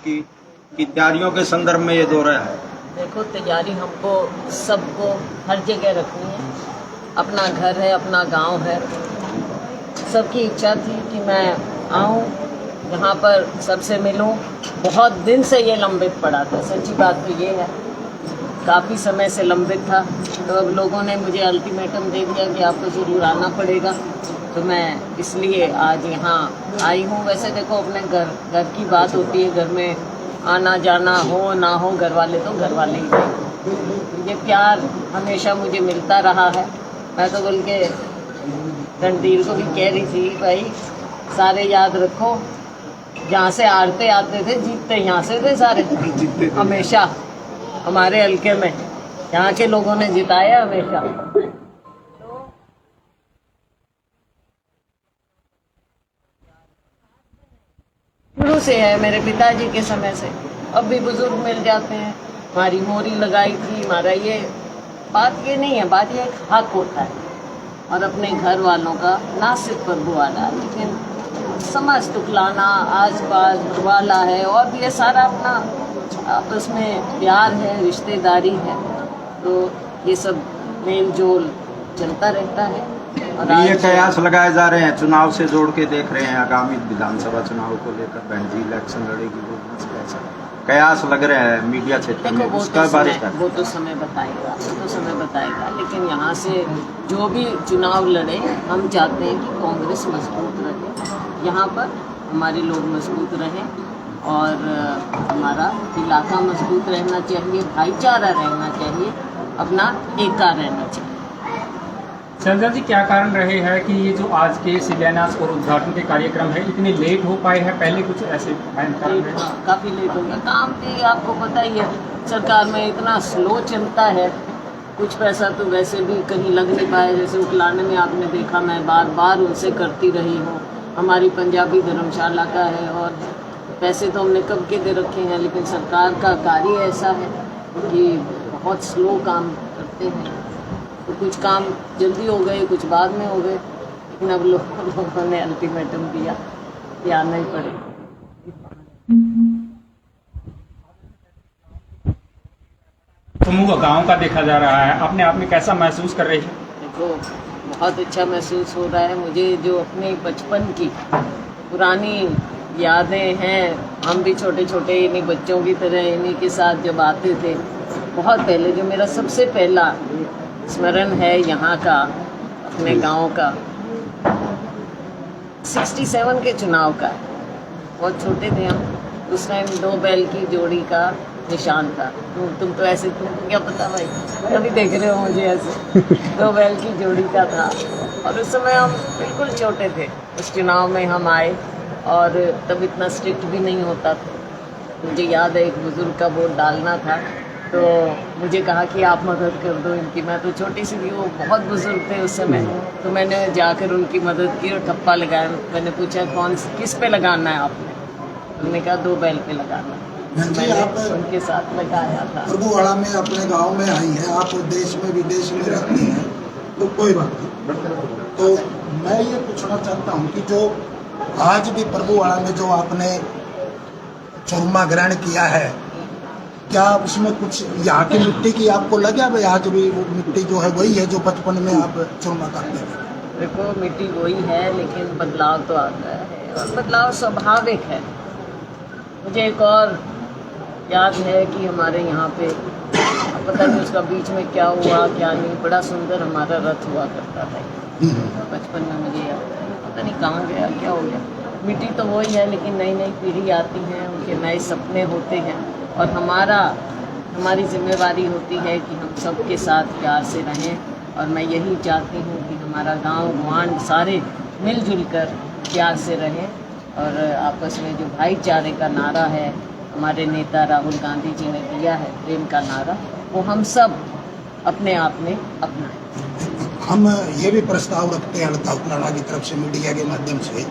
की तैयारियों के संदर्भ में ये दौरा है? देखो, तैयारी हमको सबको हर जगह रखनी है। अपना घर है, अपना गांव है। सबकी इच्छा थी कि मैं आऊं यहाँ पर, सबसे मिलूं। बहुत दिन से ये लंबित पड़ा था, सच्ची बात तो ये है, काफ़ी समय से लंबित था। तो अब लोगों ने मुझे अल्टीमेटम दे दिया कि आपको ज़रूर आना पड़ेगा, तो मैं इसलिए आज यहाँ आई हूँ। वैसे देखो, अपने घर की बात होती है, घर में आना जाना हो ना हो, घर वाले तो घर वाले ही हैं। ये प्यार हमेशा मुझे मिलता रहा है। मैं तो बोल के रणधीर को भी कह रही थी, भाई सारे याद रखो, जहाँ से हारते आते थे, जीतते यहाँ से थे सारे। हमेशा हमारे हल्के में यहाँ के लोगों ने जिताया हमेशा। शुरू से है, मेरे पिताजी के समय से। अब भी बुजुर्ग मिल जाते हैं, हमारी मोरी लगाई थी, हमारा ये बात ये नहीं है, बात ये एक हक होता है। और अपने घर वालों का ना सिर्फ प्रभु वाला, लेकिन समाज टुकलाना, आस पास वाला है, और भी ये सारा अपना आपस में प्यार है, रिश्तेदारी है, तो ये सब मेल जोल चलता रहता है। और ये कयास लगाए जा रहे हैं, चुनाव से जोड़ के देख रहे हैं, आगामी विधानसभा चुनाव को लेकर बहन जी इलेक्शन लड़ेगी, कयास लग रहे हैं मीडिया क्षेत्र में, उसका बारे में वो तो समय बताएगा। लेकिन यहाँ से जो भी चुनाव लड़े, हम चाहते हैं कि कांग्रेस मजबूत रहे, यहाँ पर हमारे लोग मजबूत रहें, और हमारा इलाका मजबूत रहना चाहिए, भाईचारा रहना चाहिए, अपना एकता रहना चाहिए। संजय जी, क्या कारण रहे हैं कि ये जो आज के शिलान्यास और उद्घाटन के कार्यक्रम है इतने लेट हो पाए हैं? पहले कुछ ऐसे काफ़ी लेट हो गया। काम भी आपको पता ही है, सरकार में इतना स्लो चलता है। कुछ पैसा तो वैसे भी कहीं लग नहीं पाया, जैसे उकलाने में आपने देखा, मैं बार बार उनसे करती रही हूँ। हमारी पंजाबी धर्मशाला का है, और पैसे तो हमने कब के दे रखे हैं, लेकिन सरकार का कार्य ऐसा है कि बहुत स्लो काम करते हैं। तो कुछ काम जल्दी हो गए, कुछ बाद में हो गए, लेकिन अब लोगों ने अल्टीमेटम दिया कि आना ही पड़ेगा। समूह गांव का देखा जा रहा है, अपने आप में कैसा महसूस कर रही है? देखो, बहुत अच्छा महसूस हो रहा है मुझे। जो अपने बचपन की पुरानी यादें हैं, हम भी छोटे छोटे इन्हीं बच्चों की तरह इन्हीं के साथ जब आते थे, बहुत पहले, जो मेरा सबसे पहला स्मरण है यहाँ का, अपने गांव का, 67 के चुनाव का। बहुत छोटे थे हम उस टाइम, 2 बैल की जोड़ी का निशान था। तुम तो ऐसे, तुमको क्या पता भाई, कभी देख रहे हो मुझे ऐसे। 2 बैल की जोड़ी का था, और उस समय हम बिल्कुल छोटे थे। उस चुनाव में हम आए, और तब इतना स्ट्रिक्ट भी नहीं होता था। मुझे याद है, एक बुजुर्ग का वोट डालना था, तो मुझे कहा कि आप मदद कर दो इनकी। मैं तो छोटी सी थी, वो बहुत बुजुर्ग थे उस समय, तो मैंने जाकर उनकी मदद की और ठप्पा लगाया। मैंने पूछा, किस पे लगाना है आपने? उन्होंने कहा 2 बैल पे लगाना। मैंने उनके साथ लगाया था। प्रभुवाड़ा में अपने गांव में आई है, आप देश में विदेश में रहते हैं, तो कोई बात नहीं। तो मैं ये पूछना चाहता हूँ कि जो आज भी प्रभुवाड़ा में जो आपने चूरमा ग्रहण किया है, क्या उसमें कुछ यहाँ की मिट्टी की आपको लगा भाई, आज भी वो मिट्टी जो है वही है जो बचपन में आप चूरमा करते थे? देखो, मिट्टी वही है, लेकिन बदलाव तो आता है, और बदलाव स्वाभाविक है। मुझे एक और याद है कि हमारे यहाँ पे, पता नहीं उसका बीच में क्या हुआ क्या नहीं, बड़ा सुंदर हमारा रथ हुआ करता था बचपन में। मुझे याद है, पता नहीं कहाँ गया, क्या हो गया। मिट्टी तो वही है, लेकिन नई नई पीढ़ी आती है, उनके नए सपने होते हैं, और हमारी जिम्मेवारी होती है कि हम सबके साथ प्यार से रहें। और मैं यही चाहती हूँ कि हमारा गांव गवांड सारे मिलजुल कर प्यार से रहें, और आपस में जो भाईचारे का नारा है, हमारे नेता राहुल गांधी जी ने दिया है, प्रेम का नारा, वो हम सब अपने आप में अपनाएं। हम ये भी प्रस्ताव रखते हैं हल्का उकलाना की तरफ से मीडिया के माध्यम से,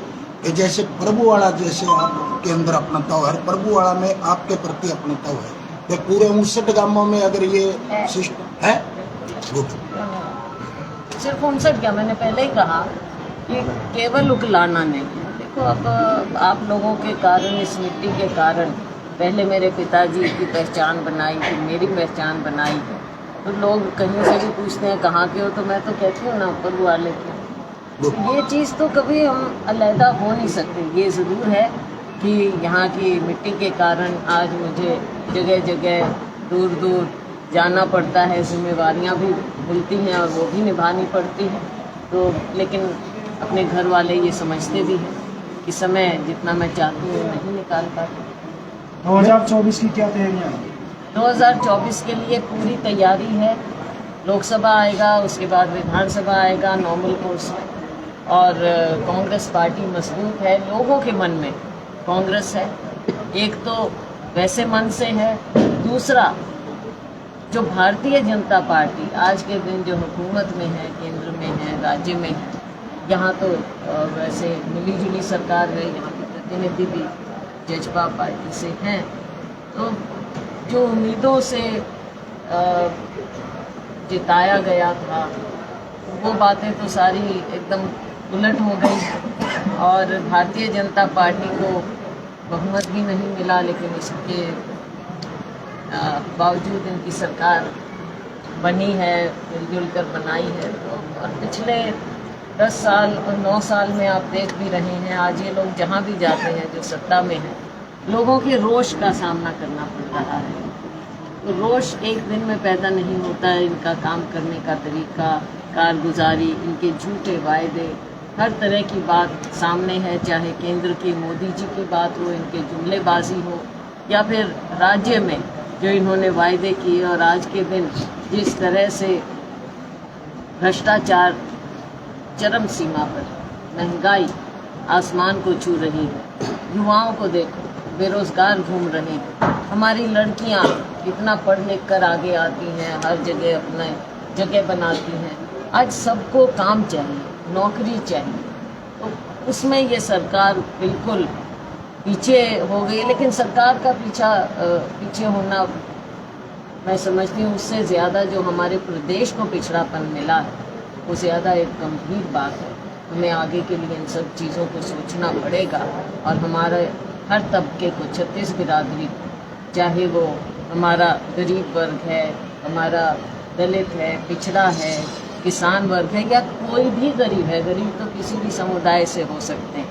कि जैसे प्रभुवाड़ा जैसे आपके अंदर अपना तव है, प्रभुवाड़ा में आपके प्रति अपना तव है, तो पूरे 59 गांवों में अगर ये सिस्टम है, सिर्फ 59 क्या, मैंने पहले ही कहा कि केवल उकलाना नहीं है। देखो, अब आप लोगों के कारण, इस मिट्टी के कारण पहले मेरे पिताजी की पहचान बनाई, फिर मेरी पहचान बनाई है। तो लोग कहीं से भी पूछते हैं कहाँ के हो, तो मैं तो कहती हूँ ना परू वाले के। ये चीज़ तो कभी हम अलहदा हो नहीं सकते। ये ज़रूर है कि यहाँ की मिट्टी के कारण आज मुझे जगह जगह दूर दूर जाना पड़ता है, जिम्मेवारियाँ भी मिलती हैं और वो भी निभानी पड़ती हैं। तो लेकिन अपने घर वाले ये समझते भी हैं कि समय जितना मैं चाहती हूँ नहीं निकाल पाती। 2024 की क्या तैयारियां हैं? 2024 के लिए पूरी तैयारी है। लोकसभा आएगा, उसके बाद विधानसभा आएगा नॉर्मल कोर्स में, और कांग्रेस पार्टी मजबूत है। लोगों के मन में कांग्रेस है, एक तो वैसे मन से है, दूसरा जो भारतीय जनता पार्टी आज के दिन जो हुकूमत में है, केंद्र में है, राज्य में है, यहाँ तो वैसे मिली जुली सरकार है, यहाँ के प्रतिनिधि भी जजपा पार्टी से हैं। तो जो उम्मीदों से जिताया गया था वो बातें तो सारी एकदम उलट हो गई, और भारतीय जनता पार्टी को बहुमत भी नहीं मिला, लेकिन इसके बावजूद इनकी सरकार बनी है, मिलजुल कर बनाई है। तो और पिछले 10 साल और 9 साल में आप देख भी रहे हैं, आज ये लोग जहाँ भी जाते हैं जो सत्ता में हैं, लोगों के रोष का सामना करना पड़ रहा है। तो रोष एक दिन में पैदा नहीं होता है। इनका काम करने का तरीका, कारगुजारी, इनके झूठे वायदे, हर तरह की बात सामने है, चाहे केंद्र की मोदी जी की बात हो, इनके जुमलेबाजी हो, या फिर राज्य में जो इन्होंने वायदे किए और आज के दिन जिस तरह से भ्रष्टाचार चरम सीमा पर, महंगाई आसमान को छू रही है, युवाओं को देखो बेरोजगार घूम रहे हैं, हमारी लड़कियां इतना पढ़ लिख कर आगे आती हैं, हर जगह अपना जगह बनाती हैं। आज सबको काम चाहिए, नौकरी चाहिए, तो उसमें ये सरकार बिल्कुल पीछे हो गई। लेकिन सरकार का पीछे होना, मैं समझती हूँ उससे ज़्यादा जो हमारे प्रदेश को पिछड़ापन मिला है वो ज़्यादा एक गंभीर बात है। हमें आगे के लिए इन सब चीज़ों को सोचना पड़ेगा, और हमारे हर तबके को, 36 बिरादरी, चाहे वो हमारा गरीब वर्ग है, हमारा दलित है, पिछड़ा है, किसान वर्ग है, या कोई भी गरीब है, गरीब तो किसी भी समुदाय से हो सकते हैं,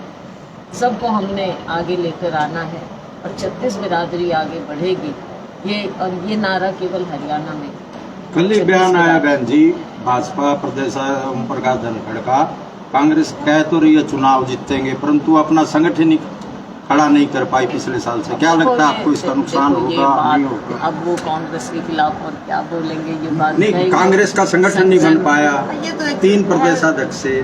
सबको हमने आगे लेकर आना है और 36 बिरादरी आगे बढ़ेगी। ये नारा केवल हरियाणा में। कल ही बयान आया बहन जी, भाजपा प्रदेश ओम प्रकाश धनखड़ का, कांग्रेस कह तो रही है चुनाव जीतेंगे, परंतु अपना संगठन ही खड़ा नहीं कर पाई पिछले साल से। क्या लगता है आपको इसका नुकसान होगा, नहीं होगा? अब वो कांग्रेस के खिलाफ और क्या बोलेंगे, ये बात नहीं, कांग्रेस का संगठन नहीं बन पाया, ये तो 3 प्रदेशाध्यक्ष से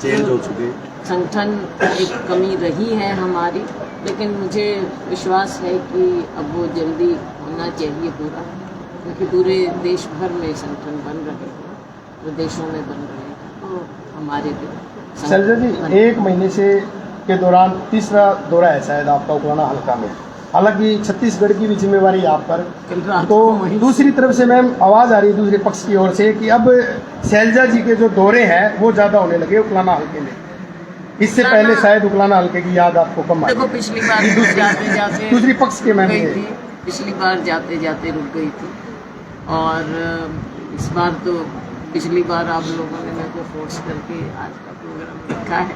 चेंज हो चुके। संगठन एक कमी रही है हमारी, लेकिन मुझे विश्वास है कि अब वो जल्दी होना चाहिए पूरा, क्योंकि पूरे देश भर में संगठन बन रहे हैं, प्रदेशों में बन रहे हैं, तो हमारे भी। शैलजा जी, 1 महीने से के दौरान तीसरा दौरा है शायद आपका उकलाना हल्का में, हालांकि छत्तीसगढ़ की भी जिम्मेवारी आप पर। तो दूसरी तरफ से मैम आवाज़ आ रही है दूसरे पक्ष की ओर से कि अब शैलजा जी के जो दौरे हैं वो ज़्यादा होने लगे उकलाना हल्के में। इससे पहले शायद उकलाना हल्के की याद आपको कम आई। देखो, पिछली बार जाते जाते दूसरी पक्ष के मैम गई थी, पिछली बार जाते जाते रुक गई थी, और इस बार तो पिछली बार आप लोगों ने मेरे को फोर्स करके आज का प्रोग्राम रखा है,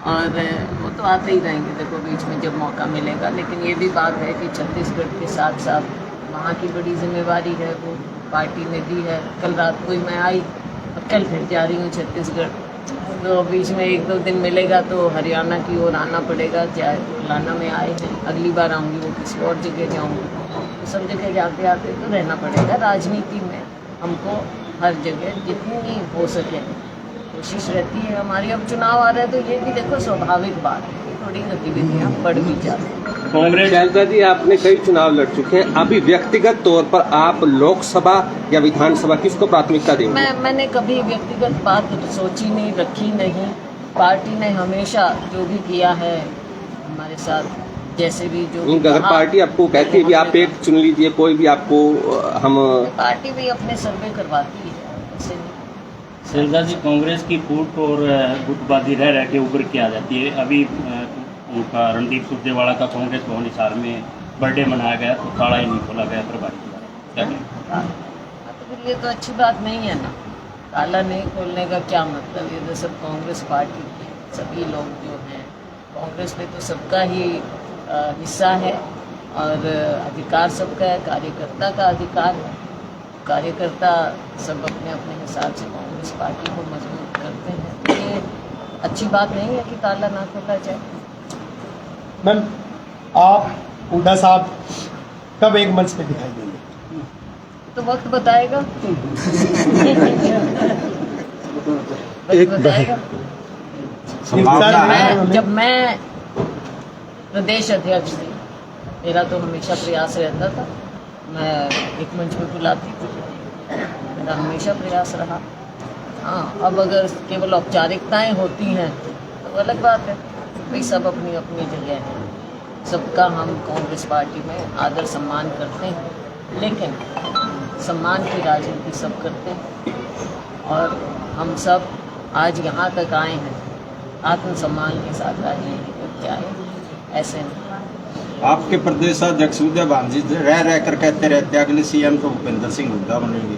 और वो तो आते ही रहेंगे, देखो बीच में जब मौका मिलेगा। लेकिन ये भी बात है कि छत्तीसगढ़ के साथ साथ वहाँ की बड़ी जिम्मेवारी है, वो पार्टी ने दी है। कल रात को ही मैं आई, अब कल फिर जा रही हूँ छत्तीसगढ़, तो बीच में 1-2 दिन मिलेगा तो हरियाणा की ओर आना पड़ेगा। चाहे लाना में आए हैं, अगली बार आऊँगी वो किसी और जगह जाऊँगी, तो सब जगह जाते आते तो रहना पड़ेगा। राजनीति में हमको हर जगह जितनी हो सके कोशिश रहती है हमारी। अब चुनाव आ रहे हैं तो ये भी देखो स्वाभाविक बात है, थोड़ी गतिविधियाँ बढ़ भी जाती हैं। कांग्रेस शैलजा जी, आपने कई चुनाव लड़ चुके हैं, अभी व्यक्तिगत तौर पर आप लोकसभा या विधानसभा किसको प्राथमिकता देंगे? मैंने कभी व्यक्तिगत बात सोची नहीं, रखी नहीं। पार्टी ने हमेशा जो भी किया है हमारे साथ, जैसे भी जो भी अगर पार्टी आपको कहती है कि आप एक चुन लीजिए, कोई भी आपको, हम पार्टी भी अपने सर्वे करवाती है, ऐसे नहीं। शैलजा जी, कांग्रेस की फूट और गुटबाजी रह के उभर के आ जाती है। अभी उनका रणदीप सुरजेवाला का कांग्रेस भवन हिसार में बर्थडे मनाया गया तो ताला ही नहीं खोला गया प्रभारी द्वारा, क्या कहें? तो फिर ये तो अच्छी बात नहीं है ना। ताला नहीं खोलने का क्या मतलब? ये तो सब कांग्रेस पार्टी के सभी लोग जो हैं, कांग्रेस में तो सबका ही हिस्सा है और अधिकार सबका है, कार्यकर्ता का अधिकार है। कार्यकर्ता सब अपने अपने हिसाब से कांग्रेस पार्टी को मजबूत करते हैं। तो ये अच्छी बात नहीं है कि ताला ना खोला जाए। मैम, आप हुड्डा साहब कब एक मंच पे दिखाई देंगे? तो वक्त बताएगा। एक बताएगा। संभावना है। जब मैं प्रदेश अध्यक्ष थी, मेरा तो हमेशा प्रयास रहता था, मैं एक मंच पे बुलाती थी, मेरा हमेशा प्रयास रहा। हाँ, अब अगर केवल औपचारिकताएं होती हैं तो अलग बात है। भाई सब अपनी अपनी जगह है, सबका हम कांग्रेस पार्टी में आदर सम्मान करते हैं, लेकिन सम्मान की राजनीति सब करते हैं और हम सब आज यहाँ तक आए हैं आत्मसम्मान के साथ राजनीति करके आए, ऐसे नहीं। आपके प्रदेशाध्यक्ष उदय भांजी रह कर कहते रहते हैं अगले सीएम तो भूपेंद्र सिंह हुड्डा बनेंगे।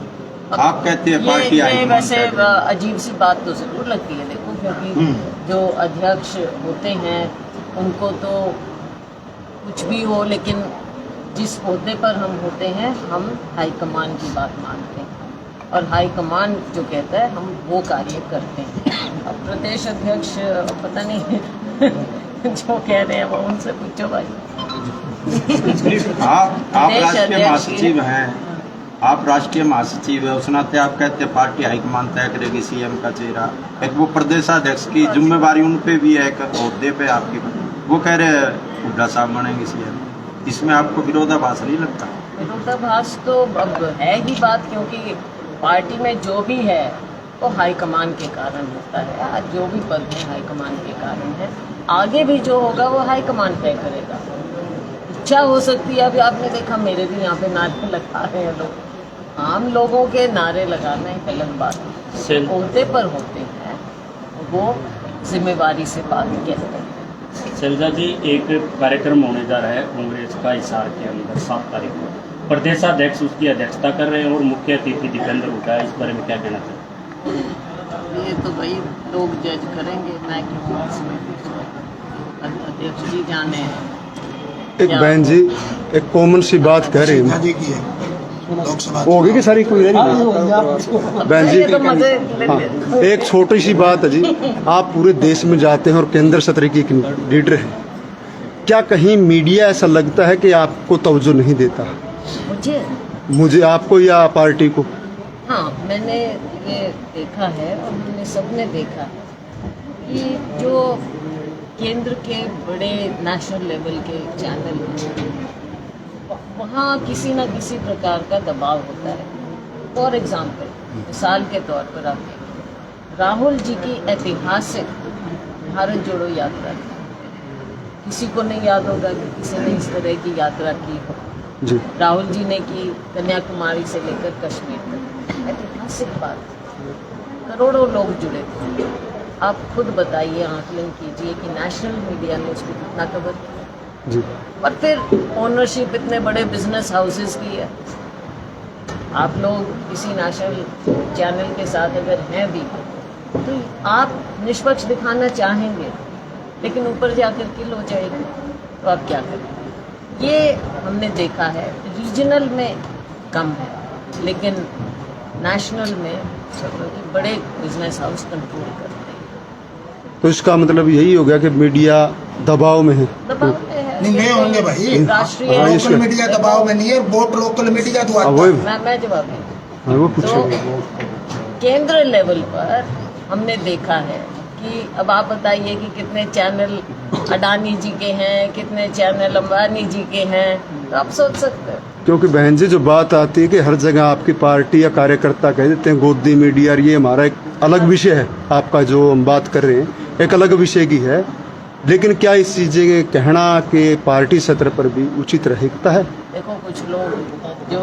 आप कहते हैं पार्टी ये वैसे अजीब सी बात तो जरूर लगती है, देखो, क्योंकि जो अध्यक्ष होते हैं उनको तो कुछ भी हो, लेकिन जिस ओहदे पर हम होते हैं हम हाईकमान की बात मानते हैं और हाईकमान जो कहता है हम वो कार्य करते हैं। अब प्रदेश अध्यक्ष पता नहीं जो कह रहे हैं वो उनसे पूछो भाई। आप राष्ट्रीय महासचिव हैं, आप राष्ट्रीय महासचिव है, उस नाते आप कहते हैं पार्टी हाईकमान तय करेगी सीएम का चेहरा। एक वो प्रदेशाध्यक्ष की जिम्मेवारी उन पे भी है, एक ओहदे पे आपकी, वो कह रहे हैं हुड्डा साहब बनेंगे सीएम। इसमें आपको विरोधाभास नहीं लगता? विरोधाभास तो अब है ही बात, क्योंकि पार्टी में जो भी है वो हाईकमान के कारण होता है। आज जो भी पद है हाईकमान के कारण है, आगे भी जो होगा वो हाईकमान तय करेगा। इच्छा हो सकती है, अभी आपने देखा मेरे भी यहाँ पे नारे लगा रहे हैं लोग, आम लोगों के नारे लगाना एक अलग बात है, ओहदे पर होते हैं वो जिम्मेवारी से बात कहते हैं। शैलजा जी, एक कार्यक्रम होने जा रहा है कांग्रेस का हिसार के अंदर 7 तारीख को, प्रदेशाध्यक्ष उसकी अध्यक्षता कर रहे हैं और मुख्य अतिथि दीपेंद्र हुड्डा है, इस बारे में क्या कहना चाहते हैं? ये तो भाई लोग जज करेंगे, मैं क्यों इसमें अध्यक्ष जी जाने हैं। एक बहन जी एक कॉमन सी बात कह रही हैं, जी की है लोकसभा होगी कि सारी कोई बहन जी, हाँ, एक छोटी सी बात है जी। आप पूरे देश में जाते हैं और केंद्र सत्र की एक लीडर हैं, क्या कहीं मीडिया ऐसा लगता है कि आपको तवज्जो नहीं देता? मुझे आपको या पार्टी को? हाँ, मैंने ये देखा है और हमने सबने देखा है कि जो केंद्र के बड़े नेशनल लेवल के चैनल हैं वहाँ किसी न किसी प्रकार का दबाव होता है। फॉर एग्जाम्पल, मिसाल के तौर पर आप देखें, राहुल जी की ऐतिहासिक भारत जोड़ो यात्रा थी। किसी को नहीं याद होगा कि किसी ने इस तरह की यात्रा की हो। जी। राहुल जी ने की कन्याकुमारी से लेकर कश्मीर तक, ऐतिहासिक बात, करोड़ों लोग जुड़े थे। आप खुद बताइए, आकलन कीजिए कि नेशनल मीडिया ने उसको कितना कवर किया। जी। और फिर ओनरशिप इतने बड़े बिजनेस हाउसेस की है। आप लोग किसी नेशनल चैनल के साथ अगर हैं भी तो आप निष्पक्ष दिखाना चाहेंगे, लेकिन ऊपर जाकर किल हो जाएगी तो आप क्या करें? ये हमने देखा है। रीजनल में कम है, लेकिन नेशनल में बड़े बिजनेस हाउस कंट्रोल करते हैं। तो इसका मतलब यही हो गया कि मीडिया दबाव में है? दबाव में है। नहीं होंगे भाई, राष्ट्रीय लोकल मीडिया दबाव में नहीं है, वोट लोकल मीडिया द्वारा। मैं जवाब दूँ तो केंद्र लेवल पर हमने देखा है कि अब आप बताइए कि कितने चैनल अडानी जी के हैं, कितने चैनल अंबानी जी के हैं, तो आप सोच सकते हैं। क्योंकि बहन जी जो बात आती है कि हर जगह आपकी पार्टी या कार्यकर्ता कह देते हैं गोदी मीडिया, ये हमारा एक अलग विषय है। आपका जो हम बात कर रहे हैं एक अलग विषय की है, लेकिन क्या इस चीज़ के कहना कि पार्टी सत्र पर भी उचित रहता है? देखो, कुछ लोग जो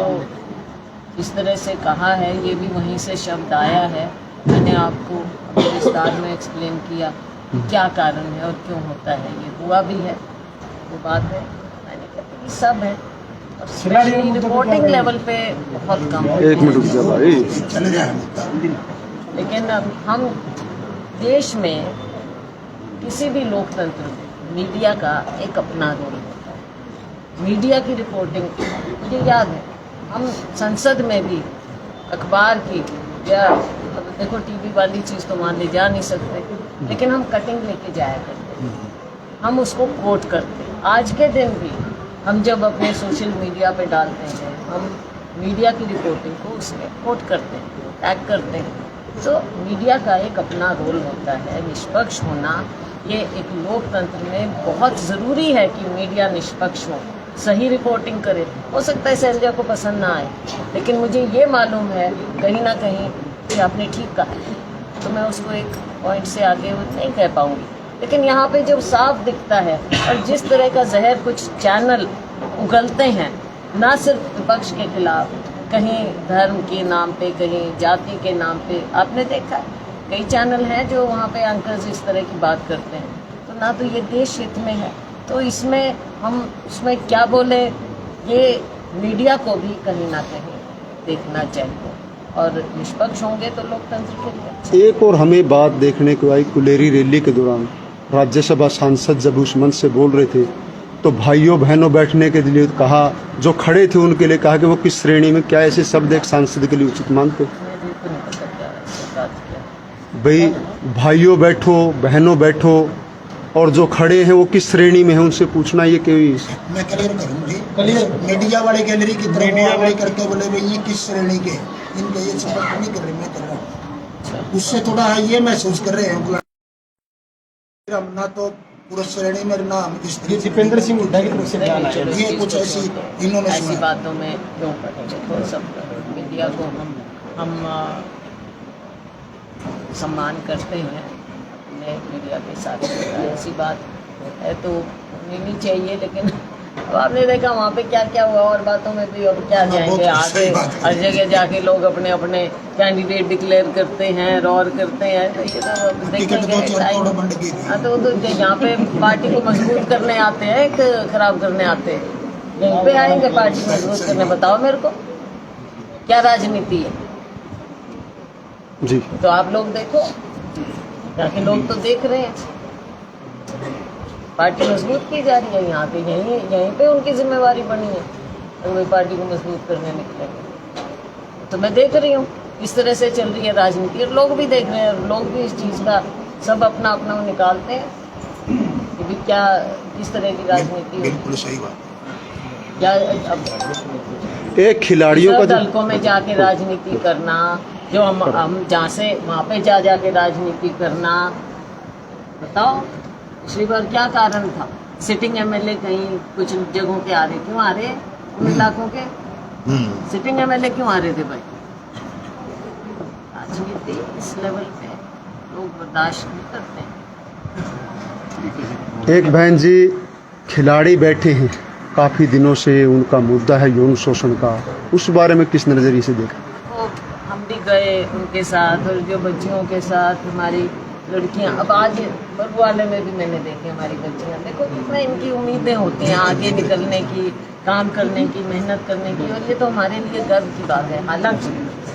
इस तरह से कहा है, ये भी वहीं से शब्द आया है। मैंने आपको विस्तार में एक्सप्लेन किया क्या कारण है और क्यों होता है। ये हुआ भी है, वो बात है, मैंने कहा ये सब है और स्पेशली रिपोर्टिंग लेवल पे बहुत कम है। 1 मिनट रुक जा भाई। चले जाए। लेकिन हम देश में किसी भी लोकतंत्र में मीडिया का एक अपना रोल होता है। मीडिया की रिपोर्टिंग, मुझे याद है हम संसद में भी अखबार की या अब देखो टीवी वाली चीज़ तो मान ले जा नहीं सकते, लेकिन हम कटिंग लेके जाया करते हैं, हम उसको कोट करते हैं। आज के दिन भी हम जब अपने सोशल मीडिया पे डालते हैं, हम मीडिया की रिपोर्टिंग को उसमें कोट करते हैं, टैग करते हैं। तो मीडिया का एक अपना रोल होता है, निष्पक्ष होना ये एक लोकतंत्र में बहुत ज़रूरी है कि मीडिया निष्पक्ष हो, सही रिपोर्टिंग करे। हो सकता है शैलजा को पसंद ना आए, लेकिन मुझे ये मालूम है कहीं ना कहीं कि आपने ठीक कहा, तो मैं उसको एक पॉइंट से आगे नहीं कह पाऊँगी। लेकिन यहाँ पे जब साफ दिखता है और जिस तरह का जहर कुछ चैनल उगलते हैं, ना सिर्फ विपक्ष के खिलाफ, कहीं धर्म के नाम पे, कहीं जाति के नाम पे, आपने देखा कई चैनल हैं जो वहाँ पे एंकर्स इस तरह की बात करते हैं, तो ना तो ये देश हित में है, तो इसमें हम उसमें क्या बोले, ये मीडिया को भी कहीं ना कहीं देखना चाहिए और निष्पक्ष होंगे तो लोकतंत्र के लिए अच्छा। एक और हमें बात देखने को आई, कुलेरी रैली के दौरान राज्यसभा सांसद जब उस मंच से बोल रहे थे तो भाइयों बहनों बैठने के लिए कहा, जो खड़े थे उनके लिए कहा कि वो किस श्रेणी में, क्या ऐसे शब्द एक सांसद के लिए उचित मानते? मुझे तो नहीं पता क्या ऐसी बात किया। भाई भाइयों बैठो, बहनों बैठो, और जो खड़े हैं वो किस श्रेणी में है उनसे पूछना, ये कोई मैं क्लियर करूँगी। क्लियर मीडिया वाले गैलरी की तरफ आगे करके बोले भाई ये किस श्रेणी के, इनके ये संपर्क नहीं कर रहे, मैं कर रहा हूँ। उससे थोड़ा ये महसूस कर रहे हैं ना, तो पुरुष श्रेणी में ना दीपेंद्र सिंह हुड्डा की तरफ से बयान आया। ये कुछ ऐसी इन्होंने ऐसी सुना। बातों में क्यों पड़े, तो सब मीडिया को हम सम्मान करते हैं, अपने मीडिया के साथ ऐसी बात है तो नहीं चाहिए। लेकिन अब आपने देखा वहाँ पे क्या क्या हुआ, और बातों में भी अब क्या जाएंगे आगे, हर जगह जाके लोग अपने अपने कैंडिडेट डिक्लेयर करते हैं, रॉर करते हैं, तो ये तो देखेंगे। हाँ तो यहाँ पे पार्टी को मजबूत करने आते हैं कि खराब करने आते हैं? यहीं पे आएंगे पार्टी मजबूत करने, बताओ मेरे को क्या राजनीति है जी। तो आप लोग देखो, जाके लोग तो देख रहे हैं, पार्टी मजबूत की जा रही है यहाँ पे, यहीं पे उनकी जिम्मेवारी बनी है, तो वे पार्टी को मजबूत करने निकलेंगे। तो मैं देख रही हूँ इस तरह से चल रही है राजनीति, और लोग भी देख रहे हैं, और लोग भी इस चीज़ का सब अपना अपना वो निकालते हैं कि भी क्या किस तरह की राजनीति बिल्कुल सही बात। क्या अब एक खिलाड़ियों का दलकों में जाके राजनीति करना, जो हम जहाँ से वहाँ पे जाके राजनीति करना, बताओ पिछली बार क्या कारण था? सिटिंग एमएलए कहीं कुछ जगहों के आ रहे, क्यों आ रहे उन इलाकों के? सिटिंग एमएलए क्यों आ रहे थे भाई? राजनीति इस लेवल पे लोग बर्दाश्त नहीं करते हैं। एक बहन जी खिलाड़ी बैठे हैं, काफ़ी दिनों से उनका मुद्दा है यौन शोषण का, उस बारे में किस नज़रिए से देखा? तो हम भी गए उनके साथ, और जो बच्चियों के साथ हमारी लड़कियां, अब आज बरवाले में भी मैंने देखे हमारी बच्चियां, देखो कितना इनकी उम्मीदें होती हैं आगे निकलने की, काम करने की, मेहनत करने की, और ये तो हमारे लिए गर्व की बात है। हालांकि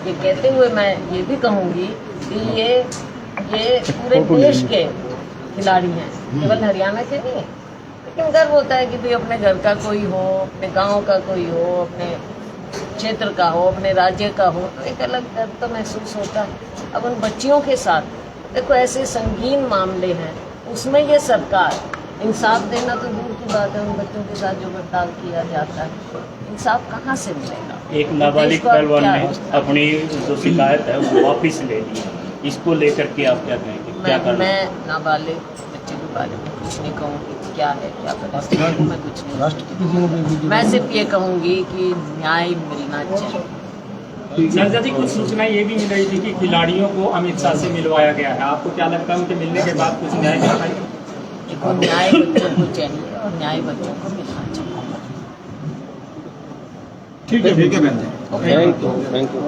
ये कहते हुए मैं ये भी कहूँगी कि ये पूरे देश के खिलाड़ी हैं, केवल हरियाणा के नहीं है, लेकिन गर्व होता है कि भाई अपने घर का कोई हो, अपने गाँव का कोई हो, अपने क्षेत्र का हो, अपने राज्य का हो, तो एक अलग गर्व तो महसूस होता है। अब उन बच्चियों के साथ देखो ऐसे संगीन मामले हैं, उसमें ये सरकार इंसाफ देना तो दूर की बात है, उन बच्चों के साथ जो बर्ताव किया जाता है, इंसाफ कहाँ से मिलेगा? एक नाबालिग पहलवान ने अपनी जो शिकायत है वो वापस ले ली, इसको लेकर के आप क्या कहेंगे? मैं नाबालिग बच्चे के बारे में कुछ नहीं कहूँगी, क्या है क्या परिस्थिति, मैं कुछ नहीं, मैं सिर्फ ये कहूँगी कि न्याय मिलना चाहिए। शैलजा जी, कुछ सूचना ये भी मिल रही थी कि खिलाड़ियों को अमित शाह से मिलवाया गया है, आपको क्या लगता है उनके मिलने के बाद कुछ न्याय मिल पाएगा? देखो न्याय बच्चों को चाहिए और न्याय बच्चों को मिलना चाहिए। ठीक है बहन जी। Thank you.